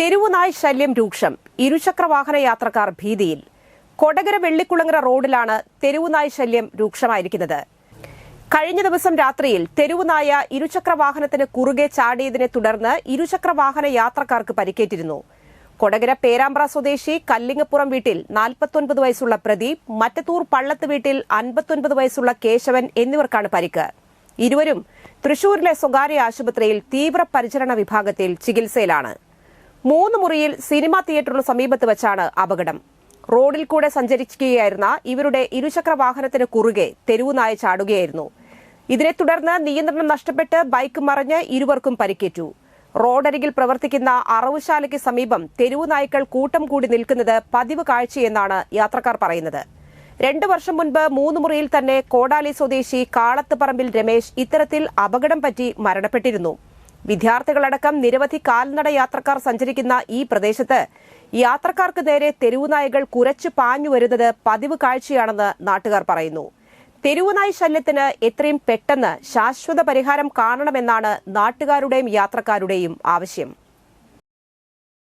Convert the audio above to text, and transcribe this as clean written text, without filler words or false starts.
തെരുവുനായ് ശല്യം രൂക്ഷം. ഇരുചക്രവാഹന യാത്രക്കാർ ഭീതിയിൽ. കൊടകര വെള്ളിക്കുളങ്ങര റോഡിലാണ് തെരുവുനായ് ശല്യം രൂക്ഷമായിരിക്കുന്നത്. കഴിഞ്ഞ ദിവസം രാത്രിയിൽ തെരുവുനായ ഇരുചക്രവാഹനത്തിന് കുറുകെ ചാടിയതിനെ തുടർന്ന് ഇരുചക്രവാഹന യാത്രക്കാർക്ക് പരിക്കേറ്റിരുന്നു. കൊടകര പേരാമ്പ്ര സ്വദേശി കല്ലിങ്ങപ്പുറം വീട്ടിൽ 49 വയസ്സുള്ള പ്രദീപ്, മറ്റത്തൂർ പള്ളത്ത് വീട്ടിൽ 59 വയസ്സുള്ള കേശവൻ എന്നിവർക്കാണ് പരിക്ക്. ഇരുവരും തൃശൂരിലെ സ്വകാര്യ ആശുപത്രിയിൽ തീവ്രപരിചരണ വിഭാഗത്തിൽ ചികിത്സയിലാണ്. 3 മുറിയിൽ സിനിമാ തിയേറ്ററിന് സമീപത്ത് വെച്ചാണ് അപകടം. റോഡിൽ കൂടെ സഞ്ചരിക്കുകയായിരുന്ന ഇവരുടെ ഇരുചക്ര വാഹനത്തിന് കുറുകെ തെരുവുനായ ചാടുകയായിരുന്നു. ഇതിനെ തുടർന്ന് നിയന്ത്രണം നഷ്ടപ്പെട്ട് ബൈക്ക് മറിഞ്ഞ് ഇരുവർക്കും പരിക്കേറ്റു. റോഡരികിൽ പ്രവർത്തിക്കുന്ന അറവുശാലയ്ക്ക് സമീപം തെരുവുനായ്ക്കൾ കൂട്ടം കൂടി നിൽക്കുന്നത് പതിവ് കാഴ്ചയെന്നാണ് യാത്രക്കാർ പറയുന്നത്. 2 വർഷം മുൻപ് 3 മുറിയിൽ തന്നെ കോടാലി സ്വദേശി കാളത്തുപറമ്പിൽ രമേശ് ഇത്തരത്തിൽ അപകടം പറ്റി മരണപ്പെട്ടിരുന്നു. വിദ്യാർത്ഥികളടക്കം നിരവധി കാൽനട യാത്രക്കാർ സഞ്ചരിക്കുന്ന ഈ പ്രദേശത്ത് യാത്രക്കാർക്ക് നേരെ തെരുവുനായകൾ കുരച്ചു പാഞ്ഞു വരുന്നത് പതിവ് കാഴ്ചയാണെന്ന് നാട്ടുകാർ പറയുന്നു. തെരുവുനായ് ശല്യത്തിന് എത്രയും പെട്ടെന്ന് ശാശ്വത പരിഹാരം കാണണമെന്നാണ് നാട്ടുകാരുടെയും യാത്രക്കാരുടെയും ആവശ്യം.